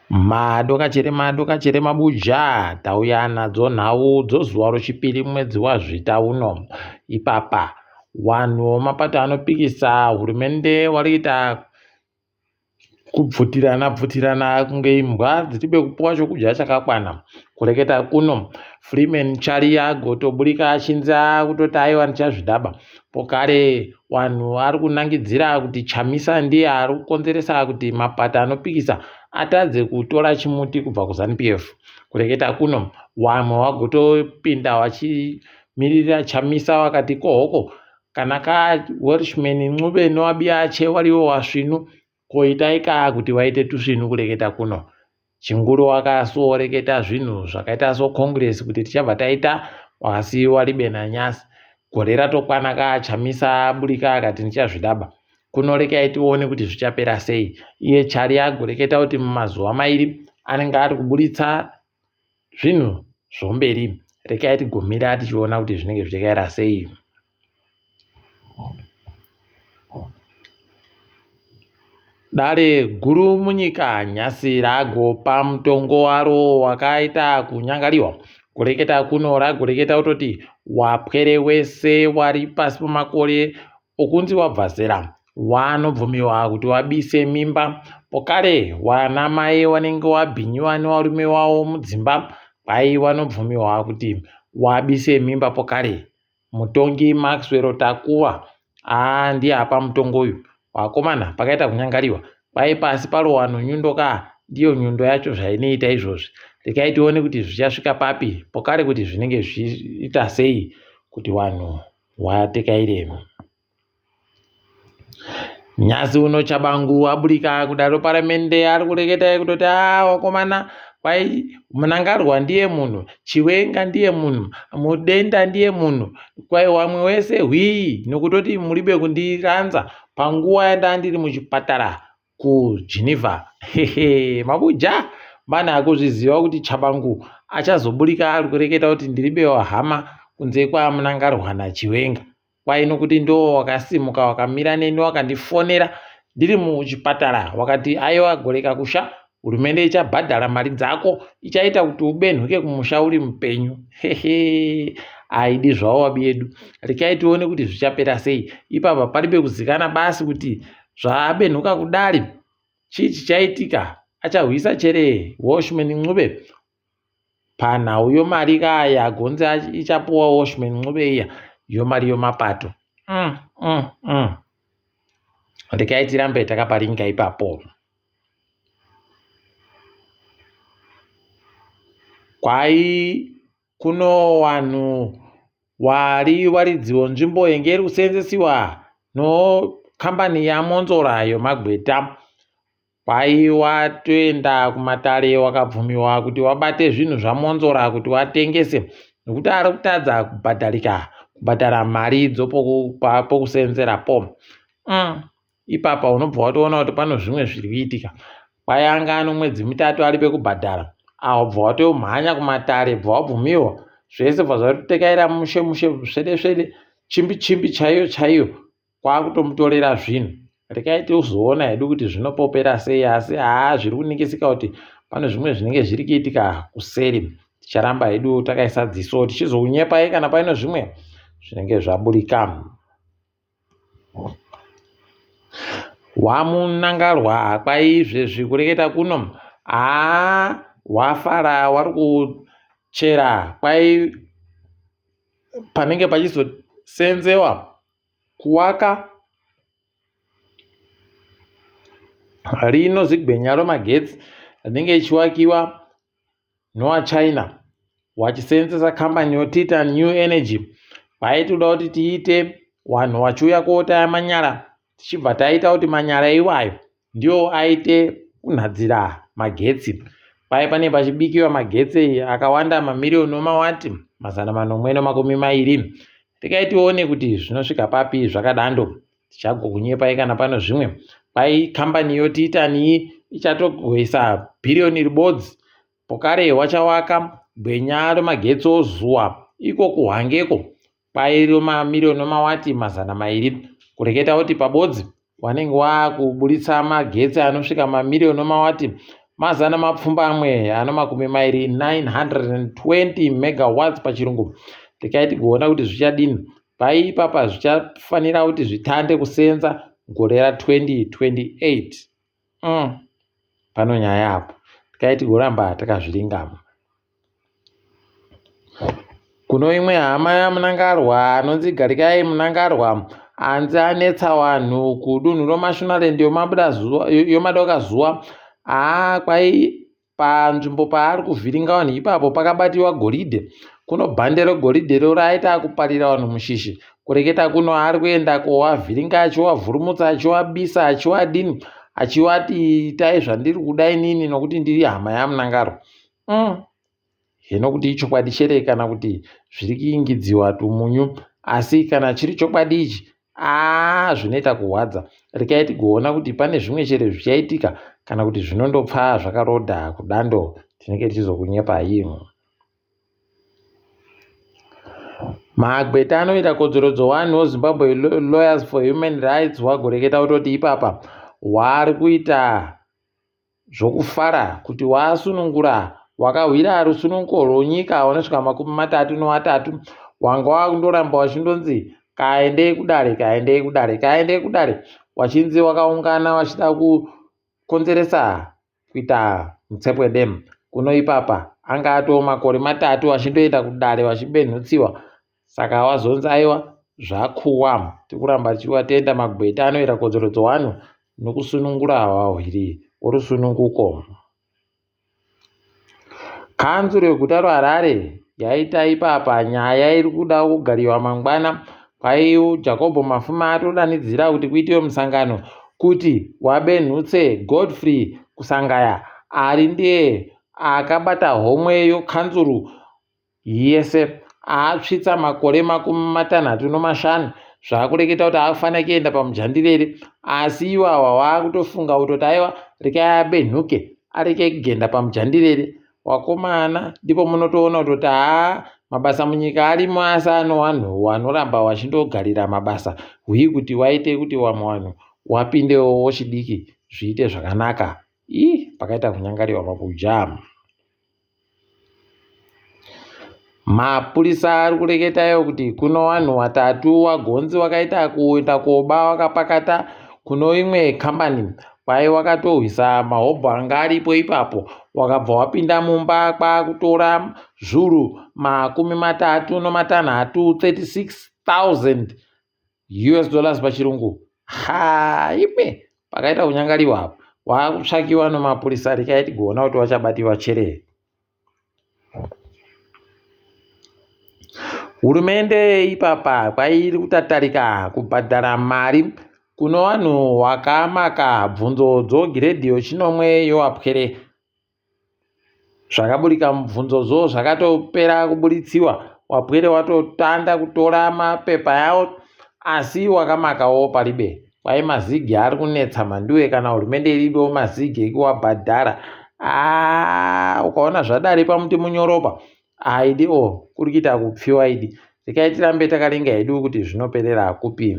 Madokachere mabuja tauya nadzo nhau dzozuva rechipiri mwedzi waZvita uno. Ipapa wanhu wemapato anopikisa hurumende warikuita kubvutirana kunge imbwa dzichibe kupuwa chokudya chakakwana. Kureketa kuno Freeman Charia agotoburika achinzi kutoti aiwa ndichazvidaba. Pokare wanhu ari kunangidzira kuti Chamisa ndiye ari kukonzeresa kuti mapato anopikisa atadze kutora chimuti kubva kuZANU-PF. Kureketa kuno wamwe wagotopinda wachimirira Chamisa wakati kohoko kana ka Welshman Ncube nowabiache wariwo wasvinu koitaika kuti waite tusvinu. Kureketa kuno Chinguru wakasoreketa zvinhu zvakaita so Congress kuti tichabva taita wakasiiwa Libena Nyasi. Gore ratokwana ka Chamisa aburika akati ndichazvidaba. Kunorekai tione kuti zvichapera sei. Iye Chari agoreketa kuti mumazuva mairi anenge ari kuburitsa zvinhu zvomberi. Rekai tigomira tichiona kuti zvinenge zvichakaira sei. Dare guru munyika Nyasi ragopa mutongo waro wakaita kunyangariwa. Kureketa kuno ragoreketa kutoti wapwere wese wari pasi pemakore okunzi wabva zera wanobvumiwa kuti wabise mimba. Pokare wana mai wanenge wabhinyiwa nevarume wavo mudzimba kwai wanobvumiwa kuti wabise mimba. Pokare mutongi Maxwell Takuva ndiye apa mutongo uyu. Wakomana pakaita kunyangariwa kwai pasi paro wanhu nyundo ndiyo nyundo yacho zvainoita izvozvi. Rekai tione kuti zvichasvika papi. Pokare kuti zvinenge zvichiita sei kuti wanhu watekaire. Nyasi uno Chabangu aburika kudaro paramende ari kureketa kutoti wakomana kwai Munangarwa ndiye munhu, Chiwenga ndiye munhu, Mudenda ndiye munhu, kwai wamwe wese hwii nokutoti muribe kundiranza panguva yandandiri muchipatara kuGeneva. Mabuja mana akuzviziva kuti Chabangu achazoburika ari kureketa kuti ndiribewa hama kunze kwaMunangarwa naChiwenga. Kwai nokuti ndo wakasimuka wakamira neni wakandifonera ndiri muchipatara wakati aiwa goreka kusha hurumende ichabhadhara mari dzako ichaita kuti ubenhuke kumusha uri mupenyu. Aidi zvavo wabi yedu. Rekai tione kuti zvichapera sei. Ipapa paribe kuzikana basi kuti zvabenhuka kudari chii chichaitika. Achahwisa chere Welshman Ncube panhau yomari kaya gonzi ichapuwa Welshman Ncube iya yomari yomapato. Rekai tirambe takaparinga ipapo. Kwai kuno wanhu waridziwo nzvimbo yenge iri kuseenzesiwa kambani yaMonzora yomagweta. Kwai watoenda kumatare wakabvumiwa kuti wabate zvinhu zvaMonzora kuti watengese nokuti ari kutadza kubhadhara mari dzopokuseenzerapo. Ipapa unobva watoona kuti pano zvimwe zviri kuitika. Kwai anga ano mwedzi mitatu ari pekubhadhara bva watomhanya kumatare bva wabvumiwa zvese bva zvatotekaira mushe svede chimbi chaiyo kwakutomutorera zvinhu. Rekai tizoona hedu kuti zvinopopera sei asi zviri kuningisika kuti pano zvimwe zvinenge zviri kuitika kuseri. Ticharamba hedu takaisa dziso tichizounyepai kana paino zvimwe zvinenge zvaburika. Wamunangarwa kwai zvezvi kureketa kuno wafara wari kuchera kwai panenge pachizoseenzewa kuwaka rino zigbenya romagetsi rinenge ichiwakiwa nowaChina wachiseenzesa kambani yotiita New Energy. Kwai toda kuti tiite wanhu wachiuya kootaya manyara tichibva taita kuti manyara iwayo ndio aite kunhadzira magetsi. Kwai pane pachibikiwa magetsi akawanda mamirioni nomawati 420. Rekai tione kuti zvinosvika papi zvakadando. Tichagokunyepai kana pano zvimwe. Kwai kambani yotiita nii ichatogoisa bhirioni ribodzi. Pokare wachawaka gwenya romagetsi ozuwa iko kuhangeko kwai romamirioni nomawati 200. Kureketa kuti pabodzi wanenge wakuburitsa magetsi anosvika mamirioni nomawati mazana mapfumbamwe ano makumi mairi 920 megawatts pachirungu. Tikaiti kuona kuti zvichadini paipapa zvichafanira kuti zvitande kusenza gore ra2028. Pano nyaya apo tikaiti kuramba takazviringamo. Kuno imwe hama yaMunangarwa anonzi Garikai Munangarwa anzi anetsa vanhu kudunhu roMashonaland yomadoka zuva. Kwai panzvimbo paari kuvhiringa vanhu ipapo pakabatiwa goridhe. Kuno bhande regoridhe raita kuparira vanhu mushishi. Kureketa kuno ari kuenda kovavhiringa achivavhurumutsa achivabisa achivadini achivati itai zvandiri kuda inini nokuti ndiri hama yaMunangarwa. Hino kuti ichokwadi chere kana kuti zviri kuingidziwa tumunyu, asi kana chiri chokwadi ichi zvinoita kuhwadza. Rikaiti kuona kuti pane zvimwe chere zvichaitika kana kuti zvinondopfa zvakarodha kudando, tinenge tichizokunyepai. Magweta anoita kodzero dzevanhu weZimbabwe Lawyers for Human Rights wagoreketa kutoti ipapa wari kuita zvokufara kuti wasunungura wakahwira rusununguko rwenyika unosvika 33 wanga wakundoramba wachindonzi kaendei kudare wachinzi wakaungana wachida kukonzeresa kuita mutsepwedemu. Kuno ipapa anga atoo makore 3 achindoenda kudare wachibenhutsiwa, saka wazonzi aiwa zvakuwa. Tikuramba tichiwatenda magweta anoita kodzero dzevanhu nokusunungura wahwiri worusununguko. Kanzuro reguta reHarare yaita ipapa nyaya iri kuda kugariwa mangwana. Kwai Jacob Mafuma atodanidzira kuti kuitiwe musangano kuti wabenhutse Godfrey Kusangaya ari ndiye akabata homwe yokanzuru yese. Atsvitsa makore 65 zvaakureketa kuti akufanira kuenda pamujandirere, asi iwawa waakutofunga kutoti aiwa rekai abenhuke areke kugenda pamujandirere. Wakomana ndipo munotoona kutoti mabasa munyika arimo, asi ano vanhu vanoramba vachindogarira mabasa hwi kuti waite kuti vamwe vanhu wapindewo chidiki zviite zvakanaka. Pakaita kunyangariwa pakujamu. Mapurisa ari kureketayo kuti kuno vanhu 3 wagonzi wakaita kuenda koba wakapakata kuno imwe kambani. Kwai wakatohwisa mahobho anga aripo ipapo, wakabva wapinda mumba kwakutora zviuru 36, $36,000 pachirungu. Ime pakaita kunyangariwa apo wakutsvakiwa nomapurisa. Rikaiti kuona kuti wachabatiwa chere. Hurumende ipapa kwairi kutatarika kubhadhara mari kuno vanhu wakamaka bvunzo dzogiredhi yechinomwe yoapwere. Zvakaburika mubvunzodzo zvakatopera kuburitsiwa. Wapwere watotanda kutora mapepa yawo, asi wakamakawo paribe. Kwai mazigi ari kunetsa manduwe kana hurumende irido mazigi ekuwabhadhara. Ukaona zvadare pamuti munyoropa aidi kuri kuita kupfiwa idi. Tikaitirambe takaringa hedu kuti zvinoperera kupi.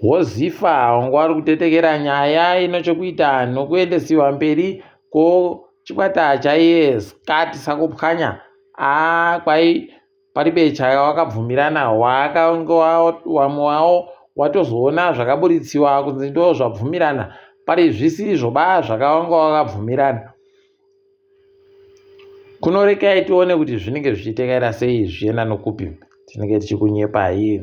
Hozifa wanga wari kutetekera nyaya inochokuita nokuendesiwa mberi kwechikwata chaiye sakupwanya. Kwai paribe chawakabvumirana wamwe wawo watozoona zvakaburitsiwa kunzi ndo zvabvumirana, pari zvisizvo zvakawanga wakabvumirana. Kunorekai tione kuti zvinenge zvichitekera sei zvichienda nokupi. Tinenge tichikunyepai.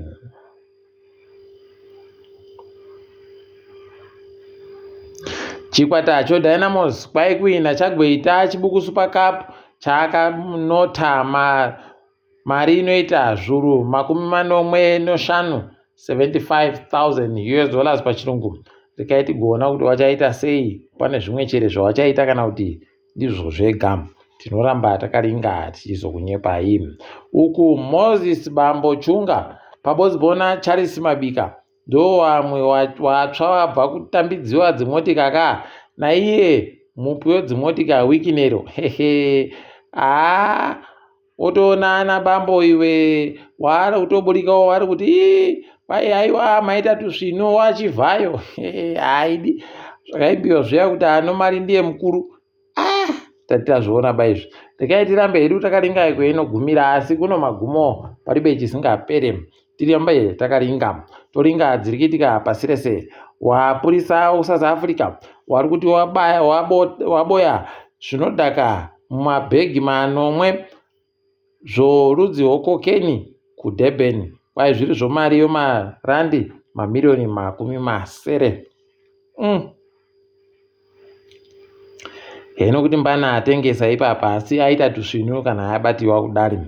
Chikwata choDynamos kwai kuina chagweita chibuku Super Cup chakanota mari inoita zviuru 45, $75,000 pachirungu. Rikaiti kuona kuti wachaita sei, pane zvimwe chere zvawachaita kana kuti ndizvo zvega. Tinoramba takaringa tichizokunyepai. Uku Moses Bambo Chunga pabozibona Charles Mabika ndo vamwe watsva wabva kutambidziwa dzimotika naiye mupi wedzimotika wiki nero. Otoona ana Bambo iwe wari kutoburikawo wari kuti kwai aiwa maita tusvino wachivhayo. Haidi zvakaimbiwa zviya kuti ano mari ndiye mukuru. Tati tazviona baizvi rekai tirambe hedu takaringa kweinogumira, asi kuno magumo paribe chisingapere. Tirambe takaringa, toringa dziri kuitika pasi rese. Wapurisa weSouth Africa wari kuti waboya zvinodhaka mumabhegi manomwe zvorudzi hwokokeni kuDurban, kwai zviri zvomari yomarandi mamiliyoni 7. Heno kuti mbana atengesa ipapa, asi aita tusvinu kana abatiwa kudari.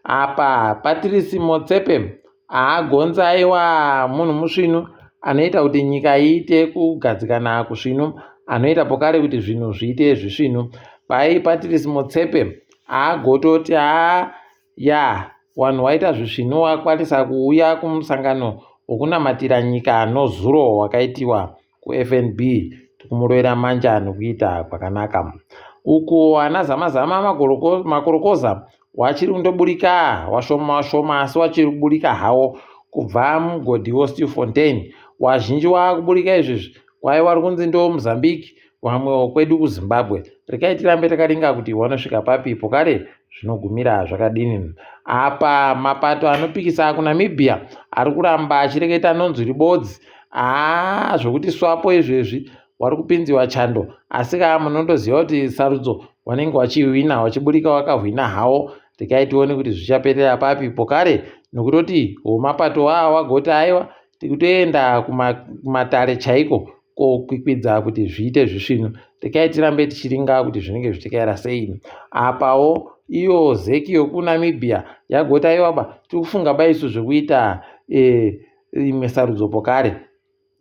Apa Patrice Motsepe agonzaiwa munhu musvinu anoita kuti nyika iite kugadzikana kusvinu, anoita pokare kuti zvinhu zviite zvisvinu. Pai Patrice Motsepe agototi wanhu waita zvisvinu wakwanisa kuuya kumusangano wokunamatira nyika nozuro wakaitiwa kuFNB, tikumurovera manja nokuita kwakanaka. Uku ana zama makorokoza wachiri kundoburika washoma asi wachiri kuburika hawo kubva mugodhi weStilfontein. Wazhinji wakuburika izvizvi kwai wari kunzi ndo Mozambique, wamwe kwedu kuZimbabwe. Rekai tirambe takaringa kuti wanosvika papi pokare zvinogumira zvakadini. Apa mapato anopikisa kuNamibia ari kuramba achireketa nonzwi ribodzi zvokuti swapo izvezvi wari kupinziwa chando, asi munondoziva kuti sarudzo wanenge wachihwina, wachiburika wakahwina hawo. Rekai tione kuti zvichaperera papi pokare, nokutoti mapato wagoti aiwa tikutoenda kumatare chaiko kokwikwidza kuti zviite zvisvinu. Rekai tirambe tichiringa kuti zvinenge zvichikaira sei. Apawo iyo zeki yokuNamibia yagoti aiwa tikufunga baisu zvekuita imwe sarudzo pokare,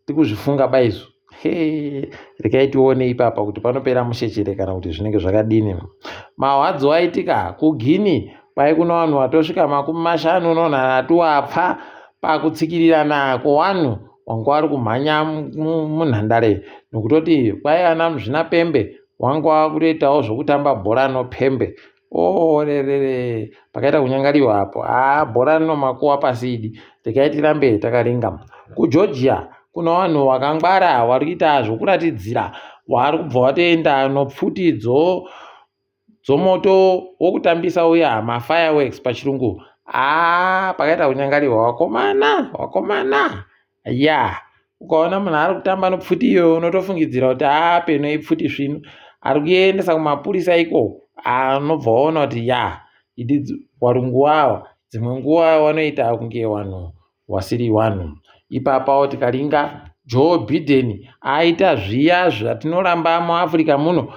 tikuzvifunga baisu. Rekai tione ipapa kuti panopera mushechere kana kuti zvinenge zvakadini. Mahwadzo aitika kuGuinea, kwai kuna vanhu watosvika 50 wapfa pakutsikirirana kwevanhu wanga wari kumhanya munhandare, nokutoti kwai ana muzvinapembe wanga wakutoitawo zvokutamba bhora nopembe. Rerere pakaita kunyangariwa apo. Bhora rinomakuwa pasidi. Rekai tirambe takaringa. KuGeorgia kuna vanhu wakangwara wari kuita zvokuratidzira, wari kubva watoenda nopfuti dzomoto wokutambisa uya mafireworks pachirungu. Pakaita kunyangariwa wakomana. Ukaona munhu ari kutamba nopfuti iyo unotofungidzira kuti peno ipfuti svinu. Ari kuendesa kumapurisa iko, anobva waona kuti idi warungu wawa, dzimwe nguva wanoita kunge wanhu wasiri wanhu. Ipapawo tikaringa Joe Biden aita zviya zvatinoramba muAfrica muno.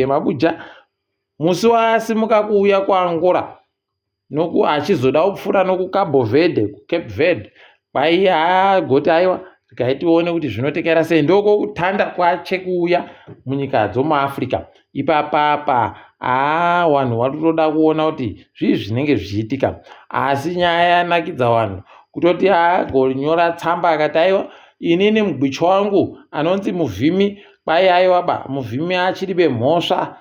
Mabuja musi wasimuka kuuya kuAngola achizoda kupfuura nokuCape Verde, kwai goti aiwa rekai tione kuti zvinotekera sei. Ndoko kutanda kwache kuuya munyika dzomuAfrica. Ipapapa vanhu vari kutoda kuona kuti zvii zvinenge zvichiitika, asi nyaya yanakidza vanhu kutoti agonyora tsamba akati aiwa inini mugwicho wangu anonzi Muvhimi, kwai aiwa Muvhimi achiribe mhosva.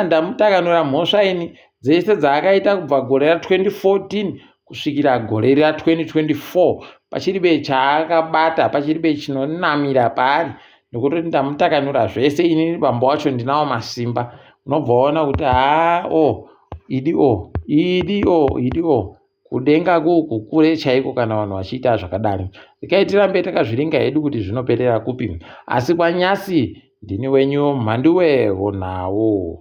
Ndamutakanura mhosva ini dzese dzaakaita kubva gore ra2014 kusvikira gore ra2024, pachiribe chaakabata, pachiribe chinonamira paari, nokutoti ndamutakanura zvese inini bamba wacho ndinawo masimba. Unobva waona kuti idi kudenga kukure chaiko kana vanhu vachiita zvakadaro. Rekai tirambe takazviringa hedu kuti zvinoperera kupi, asi kwanyasi ndini wenyu Mhanduwe Honawo.